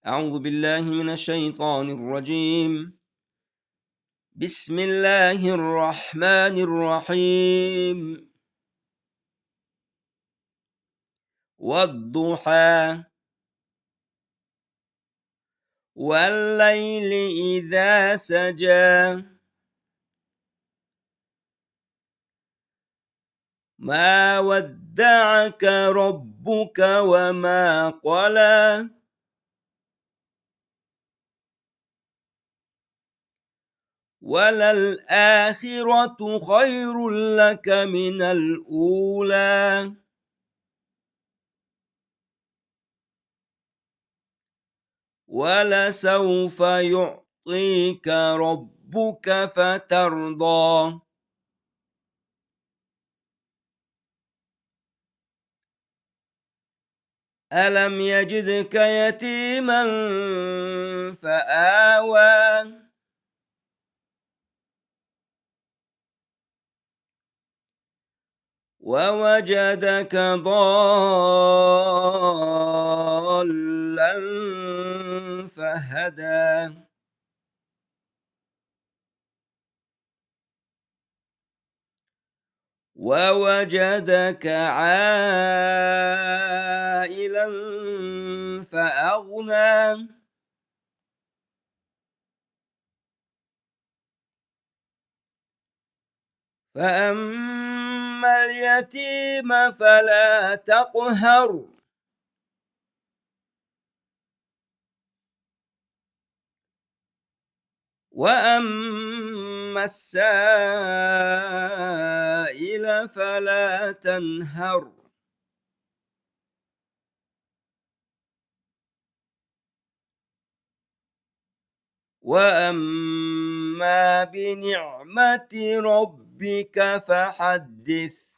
أعوذ بالله من الشيطان الرجيم. بسم الله الرحمن الرحيم. والضحى والليل إذا سجى ما ودعك ربك وما قلى وللآخرة خير لك من الأولى ولسوف يعطيك ربك فترضى. ألم يجدك يتيما فآوى ووجدك ضالا فهدى ووجدك عائلا فأغنى فأما اليتيم فلا تقهر وأما السائل فلا تنهر وأما بنعمة ربك فحدث.